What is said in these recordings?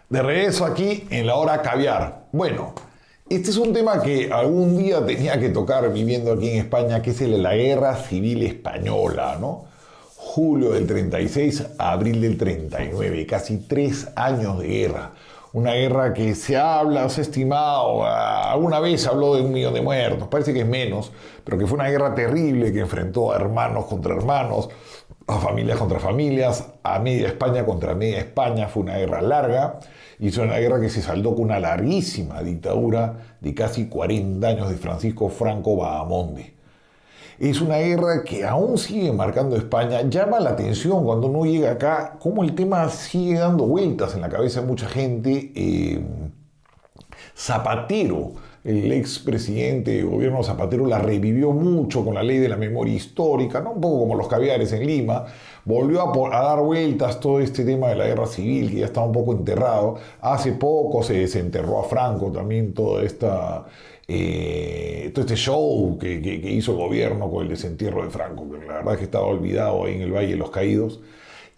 De regreso aquí en la hora caviar. Bueno, este es un tema que algún día tenía que tocar viviendo aquí en España, que es el de la Guerra Civil Española, ¿no? Julio del 36 a abril del 39, casi 3 años de guerra. Una guerra que se ha estimado, alguna vez se habló de 1 millón de muertos, parece que es menos, pero que fue una guerra terrible que enfrentó a hermanos contra hermanos, a familias contra familias, a media España contra media España. Fue una guerra larga y es una guerra que se saldó con una larguísima dictadura de casi 40 años de Francisco Franco Bahamonde. Es una guerra que aún sigue marcando España. Llama la atención cuando uno llega acá cómo el tema sigue dando vueltas en la cabeza de mucha gente. Zapatero, el expresidente de gobierno Zapatero, la revivió mucho con la ley de la memoria histórica, ¿no? Un poco como los caviares en Lima. Volvió a dar vueltas todo este tema de la guerra civil, que ya estaba un poco enterrado. Hace poco se desenterró a Franco también todo este show que hizo el gobierno con el desentierro de Franco, que la verdad es que estaba olvidado ahí en el Valle de los Caídos.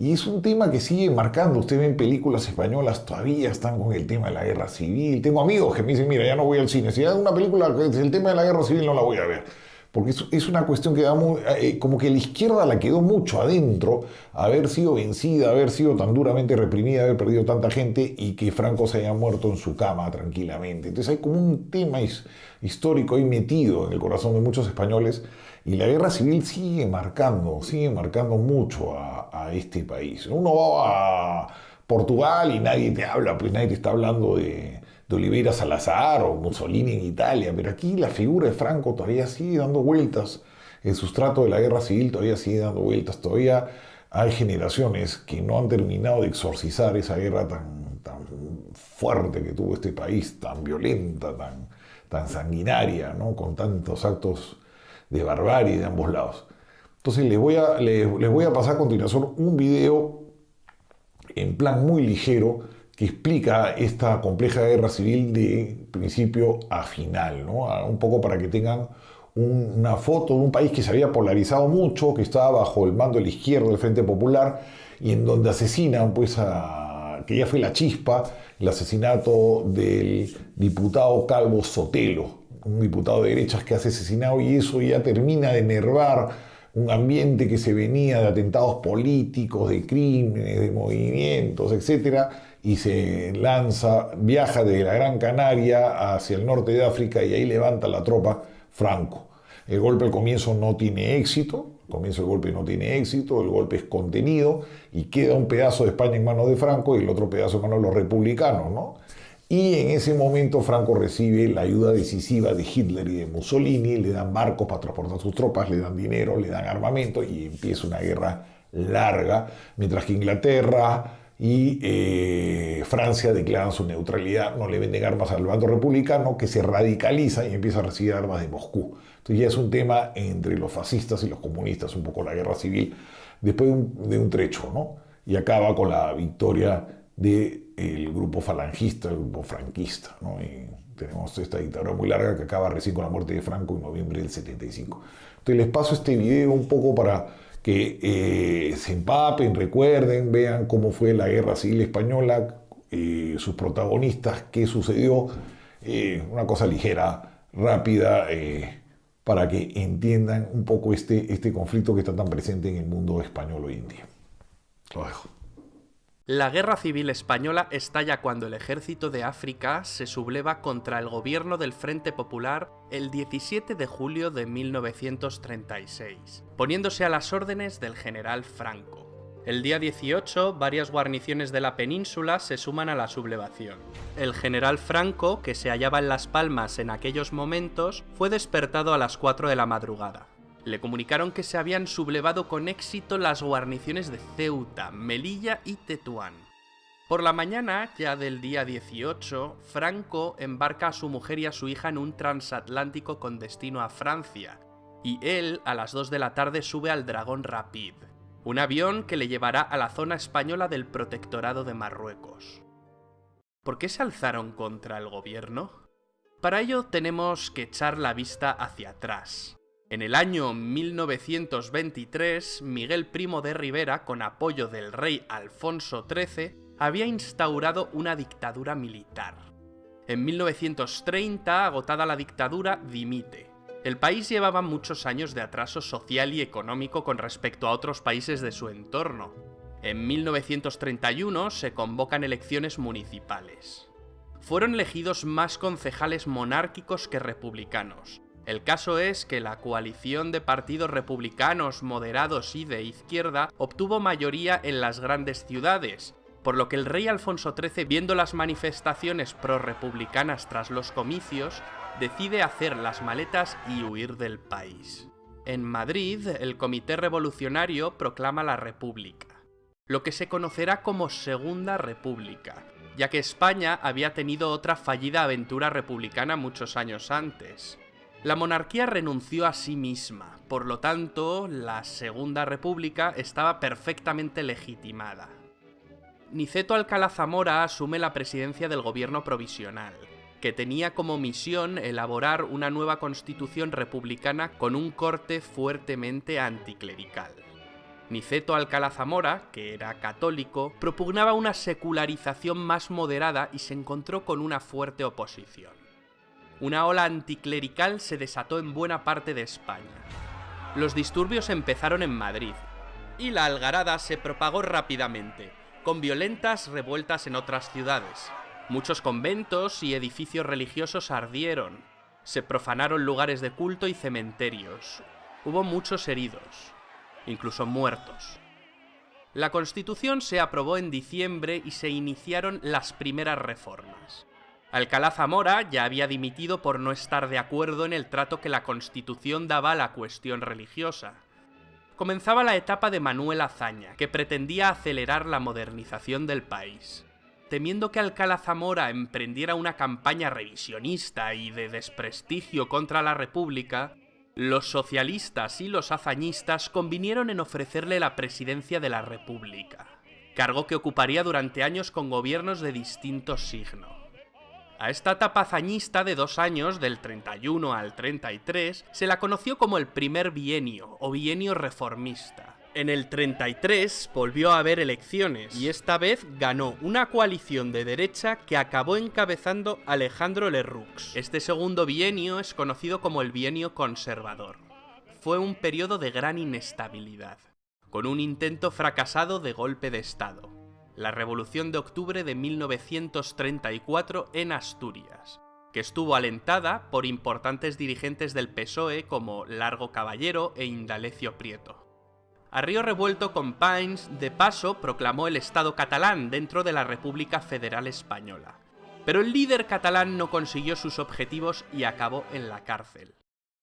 Y es un tema que sigue marcando. Usted ve en películas españolas, todavía están con el tema de la guerra civil. Tengo amigos que me dicen, mira, ya no voy al cine. Si hay una película que es el tema de la guerra civil, no la voy a ver. Porque es una cuestión que da como que la izquierda la quedó mucho adentro, haber sido vencida, haber sido tan duramente reprimida, haber perdido tanta gente y que Franco se haya muerto en su cama tranquilamente. Entonces hay como un tema histórico ahí metido en el corazón de muchos españoles. Y la guerra civil sigue marcando mucho a este país. Uno va a Portugal y nadie te habla, pues nadie te está hablando de Oliveira Salazar o Mussolini en Italia, pero aquí la figura de Franco todavía sigue dando vueltas. El sustrato de la guerra civil todavía sigue dando vueltas. Todavía hay generaciones que no han terminado de exorcizar esa guerra tan fuerte que tuvo este país, tan violenta, tan sanguinaria, ¿no? Con tantos actos de barbarie de ambos lados. Entonces les voy a pasar a continuación un video en plan muy ligero que explica esta compleja guerra civil de principio a final, ¿no? Un poco para que tengan una foto de un país que se había polarizado mucho, que estaba bajo el mando de la izquierda del Frente Popular y en donde asesinan, pues, que ya fue la chispa, el asesinato del diputado Calvo Sotelo, un diputado de derechas que hace asesinado, y eso ya termina de enervar un ambiente que se venía de atentados políticos, de crímenes, de movimientos, etcétera, y se viaja de la Gran Canaria hacia el norte de África y ahí levanta la tropa Franco. El golpe al comienzo no tiene éxito, el golpe es contenido y queda un pedazo de España en manos de Franco y el otro pedazo en manos de los republicanos, ¿no? Y en ese momento Franco recibe la ayuda decisiva de Hitler y de Mussolini, le dan barcos para transportar sus tropas, le dan dinero, le dan armamento y empieza una guerra larga, mientras que Inglaterra y Francia declaran su neutralidad, no le venden armas al bando republicano, que se radicaliza y empieza a recibir armas de Moscú. Entonces ya es un tema entre los fascistas y los comunistas, un poco la guerra civil, después de un trecho, ¿no? Y acaba con la victoria del grupo falangista, el grupo franquista, ¿no? Y tenemos esta dictadura muy larga que acaba recién con la muerte de Franco en noviembre del 75. Entonces les paso este video un poco para que se empapen, recuerden, vean cómo fue la guerra civil española, sus protagonistas, qué sucedió, una cosa ligera, rápida, para que entiendan un poco este conflicto que está tan presente en el mundo español hoy en día. Lo dejo. La Guerra Civil Española estalla cuando el ejército de África se subleva contra el gobierno del Frente Popular el 17 de julio de 1936, poniéndose a las órdenes del general Franco. El día 18, varias guarniciones de la península se suman a la sublevación. El general Franco, que se hallaba en Las Palmas en aquellos momentos, fue despertado a las 4 de la madrugada. Le comunicaron que se habían sublevado con éxito las guarniciones de Ceuta, Melilla y Tetuán. Por la mañana, ya del día 18, Franco embarca a su mujer y a su hija en un transatlántico con destino a Francia, y él a las 2 de la tarde sube al Dragón Rapid, un avión que le llevará a la zona española del Protectorado de Marruecos. ¿Por qué se alzaron contra el gobierno? Para ello tenemos que echar la vista hacia atrás. En el año 1923, Miguel Primo de Rivera, con apoyo del rey Alfonso XIII, había instaurado una dictadura militar. En 1930, agotada la dictadura, dimite. El país llevaba muchos años de atraso social y económico con respecto a otros países de su entorno. En 1931 se convocan elecciones municipales. Fueron elegidos más concejales monárquicos que republicanos. El caso es que la coalición de partidos republicanos, moderados y de izquierda obtuvo mayoría en las grandes ciudades, por lo que el rey Alfonso XIII, viendo las manifestaciones prorrepublicanas tras los comicios, decide hacer las maletas y huir del país. En Madrid, el Comité Revolucionario proclama la República, lo que se conocerá como Segunda República, ya que España había tenido otra fallida aventura republicana muchos años antes. La monarquía renunció a sí misma, por lo tanto, la Segunda República estaba perfectamente legitimada. Niceto Alcalá Zamora asume la presidencia del gobierno provisional, que tenía como misión elaborar una nueva constitución republicana con un corte fuertemente anticlerical. Niceto Alcalá Zamora, que era católico, propugnaba una secularización más moderada y se encontró con una fuerte oposición. Una ola anticlerical se desató en buena parte de España. Los disturbios empezaron en Madrid, y la algarada se propagó rápidamente, con violentas revueltas en otras ciudades. Muchos conventos y edificios religiosos ardieron. Se profanaron lugares de culto y cementerios. Hubo muchos heridos, incluso muertos. La Constitución se aprobó en diciembre y se iniciaron las primeras reformas. Alcalá Zamora ya había dimitido por no estar de acuerdo en el trato que la Constitución daba a la cuestión religiosa. Comenzaba la etapa de Manuel Azaña, que pretendía acelerar la modernización del país. Temiendo que Alcalá Zamora emprendiera una campaña revisionista y de desprestigio contra la República, los socialistas y los azañistas convinieron en ofrecerle la presidencia de la República, cargo que ocuparía durante años con gobiernos de distinto signo. A esta etapa hazañista de 2 años, del 31 al 33, se la conoció como el primer bienio o bienio reformista. En el 33 volvió a haber elecciones y esta vez ganó una coalición de derecha que acabó encabezando Alejandro Lerroux. Este segundo bienio es conocido como el bienio conservador. Fue un periodo de gran inestabilidad, con un intento fracasado de golpe de Estado, la Revolución de Octubre de 1934 en Asturias, que estuvo alentada por importantes dirigentes del PSOE como Largo Caballero e Indalecio Prieto. A río revuelto, Companys de paso proclamó el Estado catalán dentro de la República Federal Española, pero el líder catalán no consiguió sus objetivos y acabó en la cárcel.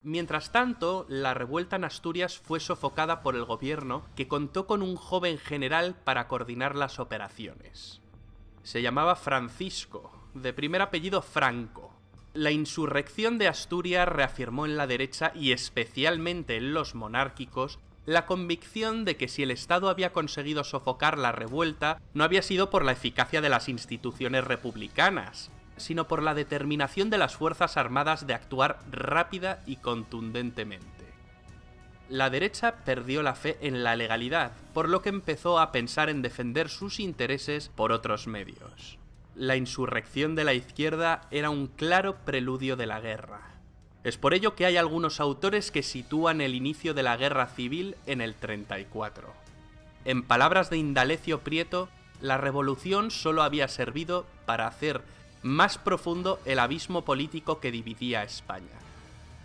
Mientras tanto, la revuelta en Asturias fue sofocada por el gobierno, que contó con un joven general para coordinar las operaciones. Se llamaba Francisco, de primer apellido Franco. La insurrección de Asturias reafirmó en la derecha y especialmente en los monárquicos la convicción de que si el Estado había conseguido sofocar la revuelta, no había sido por la eficacia de las instituciones republicanas, sino por la determinación de las Fuerzas Armadas de actuar rápida y contundentemente. La derecha perdió la fe en la legalidad, por lo que empezó a pensar en defender sus intereses por otros medios. La insurrección de la izquierda era un claro preludio de la guerra. Es por ello que hay algunos autores que sitúan el inicio de la guerra civil en el 34. En palabras de Indalecio Prieto, la revolución solo había servido para hacer más profundo el abismo político que dividía a España.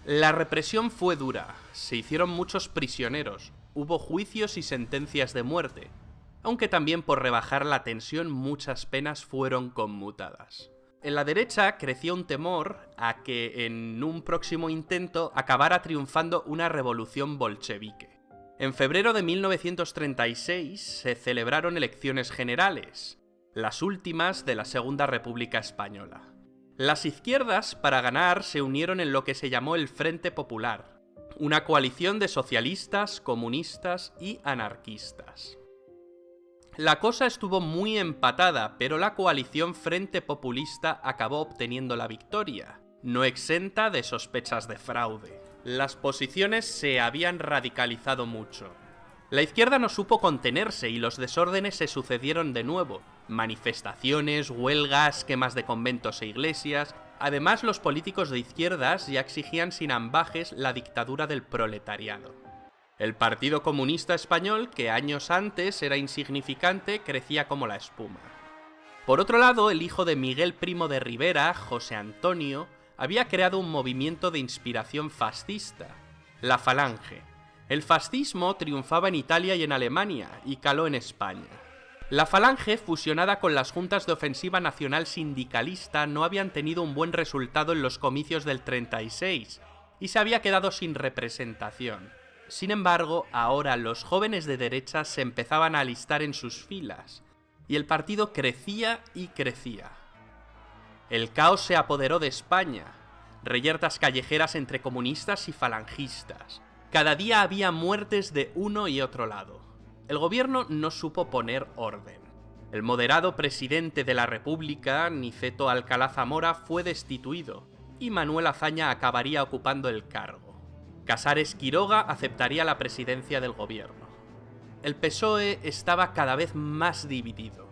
La represión fue dura, se hicieron muchos prisioneros, hubo juicios y sentencias de muerte, aunque también por rebajar la tensión muchas penas fueron conmutadas. En la derecha creció un temor a que en un próximo intento acabara triunfando una revolución bolchevique. En febrero de 1936 se celebraron elecciones generales, las últimas de la Segunda República Española. Las izquierdas, para ganar, se unieron en lo que se llamó el Frente Popular, una coalición de socialistas, comunistas y anarquistas. La cosa estuvo muy empatada, pero la coalición Frente Populista acabó obteniendo la victoria, no exenta de sospechas de fraude. Las posiciones se habían radicalizado mucho. La izquierda no supo contenerse y los desórdenes se sucedieron de nuevo. Manifestaciones, huelgas, quemas de conventos e iglesias. Además, los políticos de izquierdas ya exigían sin ambages la dictadura del proletariado. El Partido Comunista Español, que años antes era insignificante, crecía como la espuma. Por otro lado, el hijo de Miguel Primo de Rivera, José Antonio, había creado un movimiento de inspiración fascista, la Falange. El fascismo triunfaba en Italia y en Alemania, y caló en España. La Falange, fusionada con las juntas de ofensiva nacional sindicalista, no habían tenido un buen resultado en los comicios del 36, y se había quedado sin representación. Sin embargo, ahora los jóvenes de derecha se empezaban a alistar en sus filas, y el partido crecía y crecía. El caos se apoderó de España, reyertas callejeras entre comunistas y falangistas. Cada día había muertes de uno y otro lado. El gobierno no supo poner orden. El moderado presidente de la República, Niceto Alcalá Zamora, fue destituido, y Manuel Azaña acabaría ocupando el cargo. Casares Quiroga aceptaría la presidencia del gobierno. El PSOE estaba cada vez más dividido.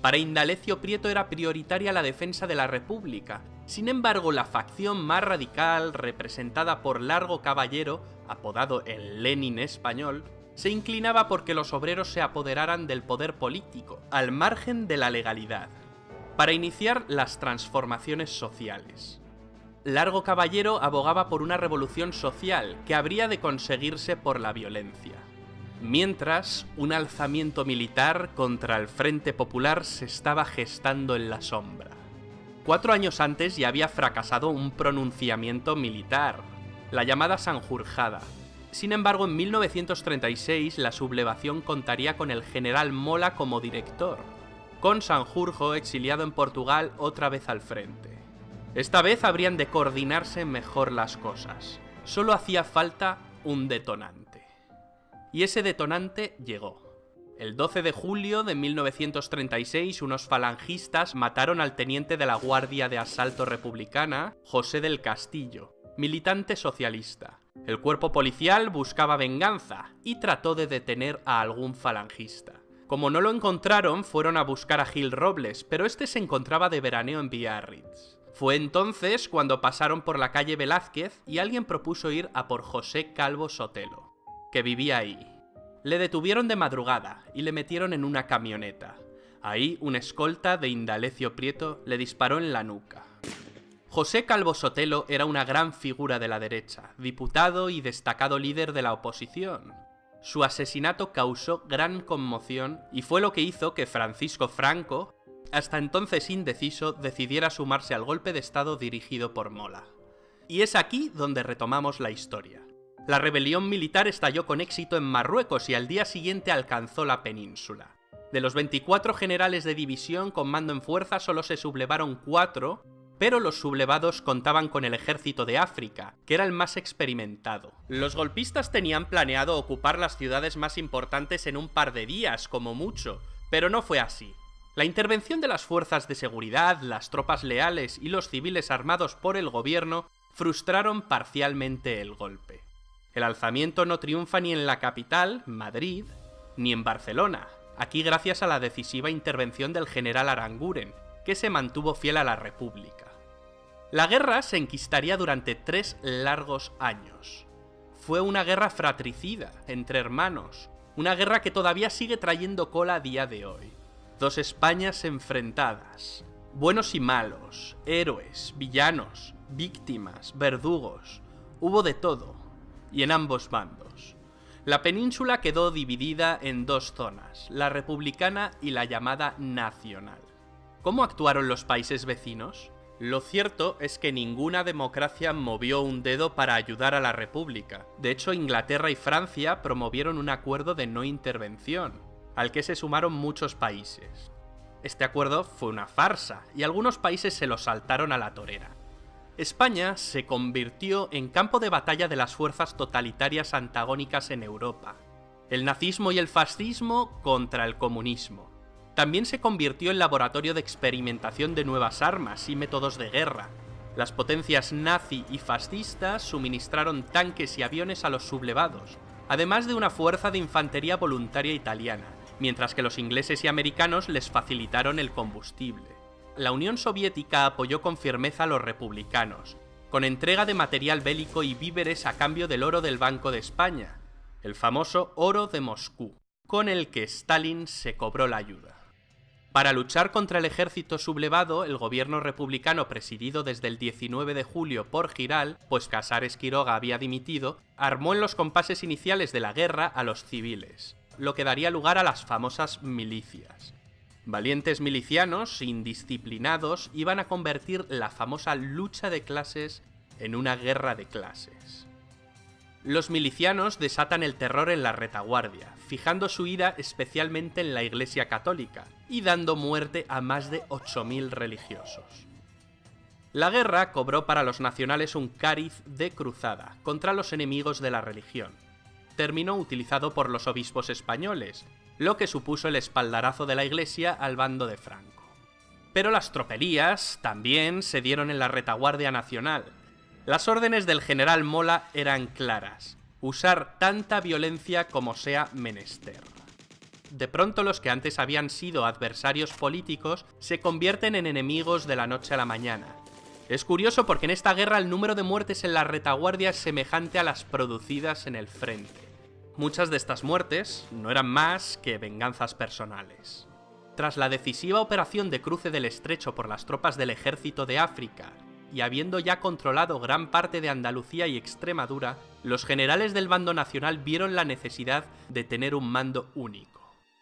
Para Indalecio Prieto era prioritaria la defensa de la República. Sin embargo, la facción más radical, representada por Largo Caballero, apodado el Lenin español, se inclinaba porque los obreros se apoderaran del poder político, al margen de la legalidad, para iniciar las transformaciones sociales. Largo Caballero abogaba por una revolución social que habría de conseguirse por la violencia. Mientras, un alzamiento militar contra el Frente Popular se estaba gestando en la sombra. 4 años antes ya había fracasado un pronunciamiento militar, la llamada Sanjurjada. Sin embargo, en 1936 la sublevación contaría con el general Mola como director, con Sanjurjo exiliado en Portugal otra vez al frente. Esta vez habrían de coordinarse mejor las cosas. Solo hacía falta un detonante. Y ese detonante llegó. El 12 de julio de 1936, unos falangistas mataron al teniente de la Guardia de Asalto Republicana, José del Castillo, militante socialista. El cuerpo policial buscaba venganza y trató de detener a algún falangista. Como no lo encontraron, fueron a buscar a Gil Robles, pero este se encontraba de veraneo en Biarritz. Fue entonces cuando pasaron por la calle Velázquez y alguien propuso ir a por José Calvo Sotelo, que vivía ahí. Le detuvieron de madrugada y le metieron en una camioneta. Ahí un escolta de Indalecio Prieto le disparó en la nuca. José Calvo Sotelo era una gran figura de la derecha, diputado y destacado líder de la oposición. Su asesinato causó gran conmoción y fue lo que hizo que Francisco Franco, hasta entonces indeciso, decidiera sumarse al golpe de estado dirigido por Mola. Y es aquí donde retomamos la historia. La rebelión militar estalló con éxito en Marruecos y al día siguiente alcanzó la península. De los 24 generales de división con mando en fuerza solo se sublevaron 4, pero los sublevados contaban con el ejército de África, que era el más experimentado. Los golpistas tenían planeado ocupar las ciudades más importantes en un par de días, como mucho, pero no fue así. La intervención de las fuerzas de seguridad, las tropas leales y los civiles armados por el gobierno frustraron parcialmente el golpe. El alzamiento no triunfa ni en la capital, Madrid, ni en Barcelona, aquí gracias a la decisiva intervención del general Aranguren, que se mantuvo fiel a la República. La guerra se enquistaría durante 3 largos años. Fue una guerra fratricida, entre hermanos, una guerra que todavía sigue trayendo cola a día de hoy. 2 Españas enfrentadas, buenos y malos, héroes, villanos, víctimas, verdugos, hubo de todo. Y en ambos bandos. La península quedó dividida en 2 zonas, la republicana y la llamada nacional. ¿Cómo actuaron los países vecinos? Lo cierto es que ninguna democracia movió un dedo para ayudar a la República. De hecho, Inglaterra y Francia promovieron un acuerdo de no intervención, al que se sumaron muchos países. Este acuerdo fue una farsa, y algunos países se lo saltaron a la torera. España se convirtió en campo de batalla de las fuerzas totalitarias antagónicas en Europa. El nazismo y el fascismo contra el comunismo. También se convirtió en laboratorio de experimentación de nuevas armas y métodos de guerra. Las potencias nazi y fascistas suministraron tanques y aviones a los sublevados, además de una fuerza de infantería voluntaria italiana, mientras que los ingleses y americanos les facilitaron el combustible. La Unión Soviética apoyó con firmeza a los republicanos, con entrega de material bélico y víveres a cambio del oro del Banco de España, el famoso oro de Moscú, con el que Stalin se cobró la ayuda. Para luchar contra el ejército sublevado, el gobierno republicano presidido desde el 19 de julio por Giral, pues Casares Quiroga había dimitido, armó en los compases iniciales de la guerra a los civiles, lo que daría lugar a las famosas milicias. Valientes milicianos, indisciplinados, iban a convertir la famosa lucha de clases en una guerra de clases. Los milicianos desatan el terror en la retaguardia, fijando su ira especialmente en la Iglesia Católica y dando muerte a más de 8.000 religiosos. La guerra cobró para los nacionales un cariz de cruzada contra los enemigos de la religión, término utilizado por los obispos españoles, lo que supuso el espaldarazo de la Iglesia al bando de Franco. Pero las tropelías también se dieron en la retaguardia nacional. Las órdenes del general Mola eran claras: usar tanta violencia como sea menester. De pronto los que antes habían sido adversarios políticos se convierten en enemigos de la noche a la mañana. Es curioso porque en esta guerra el número de muertes en la retaguardia es semejante a las producidas en el frente. Muchas de estas muertes no eran más que venganzas personales. Tras la decisiva operación de cruce del estrecho por las tropas del ejército de África, y habiendo ya controlado gran parte de Andalucía y Extremadura, los generales del bando nacional vieron la necesidad de tener un mando único.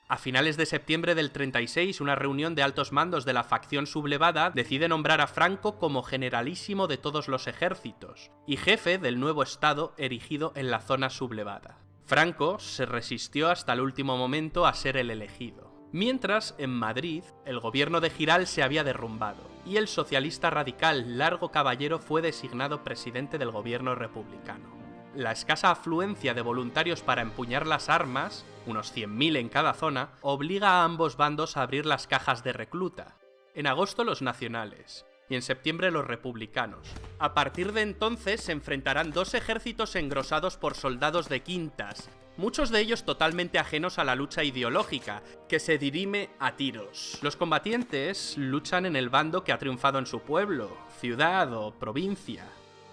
A finales de septiembre del 36, una reunión de altos mandos de la facción sublevada decide nombrar a Franco como generalísimo de todos los ejércitos y jefe del nuevo estado erigido en la zona sublevada. Franco se resistió hasta el último momento a ser el elegido. Mientras, en Madrid, el gobierno de Giral se había derrumbado y el socialista radical Largo Caballero fue designado presidente del gobierno republicano. La escasa afluencia de voluntarios para empuñar las armas, unos 100.000 en cada zona, obliga a ambos bandos a abrir las cajas de recluta. En agosto los nacionales y en septiembre los republicanos. A partir de entonces se enfrentarán dos ejércitos engrosados por soldados de quintas, muchos de ellos totalmente ajenos a la lucha ideológica, que se dirime a tiros. Los combatientes luchan en el bando que ha triunfado en su pueblo, ciudad o provincia.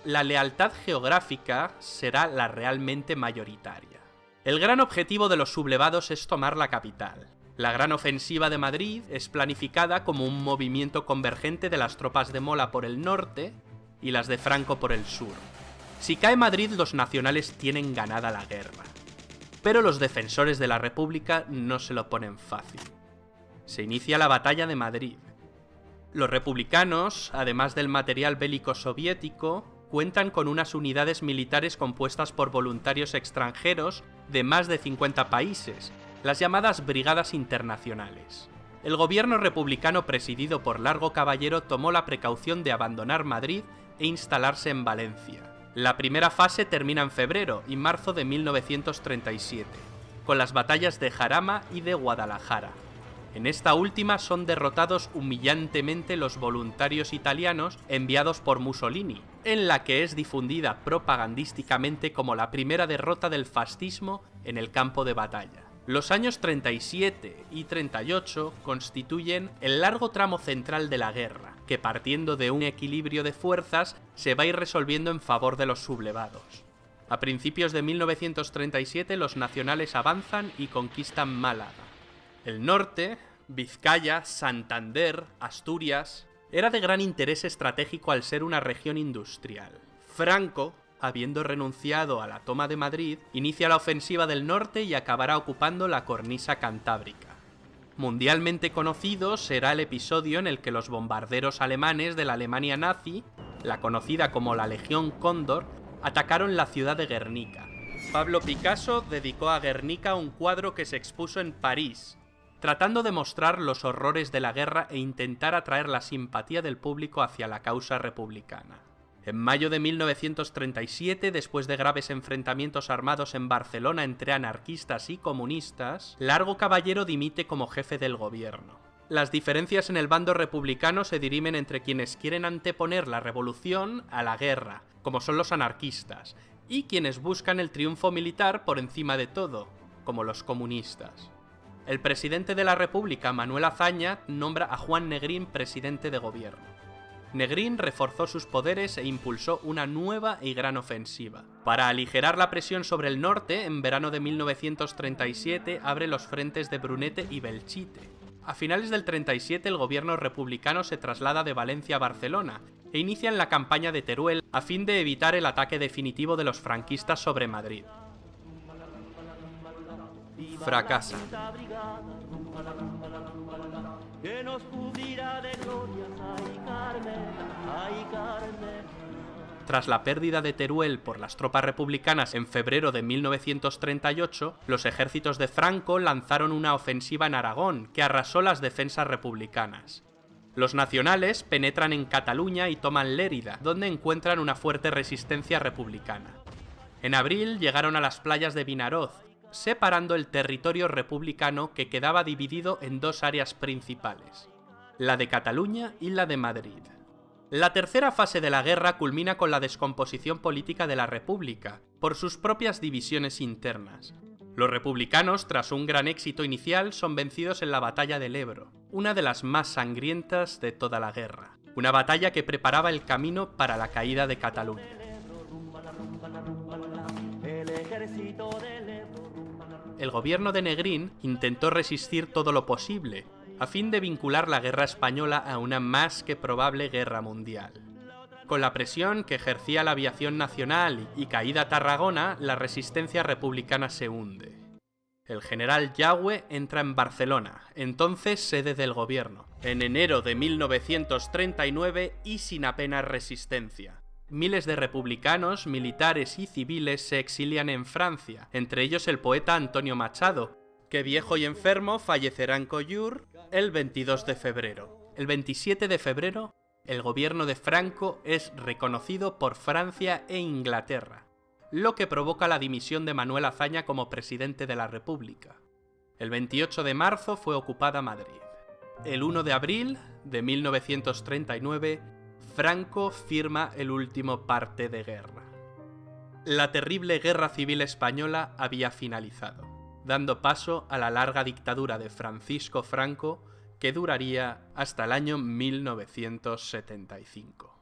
La lealtad geográfica será la realmente mayoritaria. El gran objetivo de los sublevados es tomar la capital. La gran ofensiva de Madrid es planificada como un movimiento convergente de las tropas de Mola por el norte y las de Franco por el sur. Si cae Madrid, los nacionales tienen ganada la guerra. Pero los defensores de la República no se lo ponen fácil. Se inicia la batalla de Madrid. Los republicanos, además del material bélico soviético, cuentan con unas unidades militares compuestas por voluntarios extranjeros de más de 50 países, las llamadas Brigadas Internacionales. El gobierno republicano presidido por Largo Caballero tomó la precaución de abandonar Madrid e instalarse en Valencia. La primera fase termina en febrero y marzo de 1937, con las batallas de Jarama y de Guadalajara. En esta última son derrotados humillantemente los voluntarios italianos enviados por Mussolini, en la que es difundida propagandísticamente como la primera derrota del fascismo en el campo de batalla. Los años 37 y 38 constituyen el largo tramo central de la guerra, que partiendo de un equilibrio de fuerzas se va a ir resolviendo en favor de los sublevados. A principios de 1937 los nacionales avanzan y conquistan Málaga. El norte, Vizcaya, Santander, Asturias, era de gran interés estratégico al ser una región industrial. Franco, habiendo renunciado a la toma de Madrid, inicia la ofensiva del norte y acabará ocupando la cornisa cantábrica. Mundialmente conocido será el episodio en el que los bombarderos alemanes de la Alemania nazi, la conocida como la Legión Cóndor, atacaron la ciudad de Guernica. Pablo Picasso dedicó a Guernica un cuadro que se expuso en París, tratando de mostrar los horrores de la guerra e intentar atraer la simpatía del público hacia la causa republicana. En mayo de 1937, después de graves enfrentamientos armados en Barcelona entre anarquistas y comunistas, Largo Caballero dimite como jefe del gobierno. Las diferencias en el bando republicano se dirimen entre quienes quieren anteponer la revolución a la guerra, como son los anarquistas, y quienes buscan el triunfo militar por encima de todo, como los comunistas. El presidente de la República, Manuel Azaña, nombra a Juan Negrín presidente de gobierno. Negrín reforzó sus poderes e impulsó una nueva y gran ofensiva. Para aligerar la presión sobre el norte, en verano de 1937 abre los frentes de Brunete y Belchite. A finales del 37 el gobierno republicano se traslada de Valencia a Barcelona e inician la campaña de Teruel a fin de evitar el ataque definitivo de los franquistas sobre Madrid. Fracasa. Tras la pérdida de Teruel por las tropas republicanas en febrero de 1938, los ejércitos de Franco lanzaron una ofensiva en Aragón que arrasó las defensas republicanas. Los nacionales penetran en Cataluña y toman Lérida, donde encuentran una fuerte resistencia republicana. En abril llegaron a las playas de Vinaroz, separando el territorio republicano que quedaba dividido en dos áreas principales, la de Cataluña y la de Madrid. La tercera fase de la guerra culmina con la descomposición política de la República, por sus propias divisiones internas. Los republicanos, tras un gran éxito inicial, son vencidos en la batalla del Ebro, una de las más sangrientas de toda la guerra, una batalla que preparaba el camino para la caída de Cataluña. El gobierno de Negrín intentó resistir todo lo posible, a fin de vincular la guerra española a una más que probable guerra mundial. Con la presión que ejercía la aviación nacional y caída Tarragona, la resistencia republicana se hunde. El general Yagüe entra en Barcelona, entonces sede del gobierno, en enero de 1939 y sin apenas resistencia. Miles de republicanos, militares y civiles se exilian en Francia, entre ellos el poeta Antonio Machado, que viejo y enfermo fallecerá en Collioure el 22 de febrero. El 27 de febrero, el gobierno de Franco es reconocido por Francia e Inglaterra, lo que provoca la dimisión de Manuel Azaña como presidente de la República. El 28 de marzo fue ocupada Madrid. El 1 de abril de 1939, Franco firma el último parte de guerra. La terrible Guerra Civil Española había finalizado, dando paso a la larga dictadura de Francisco Franco, que duraría hasta el año 1975.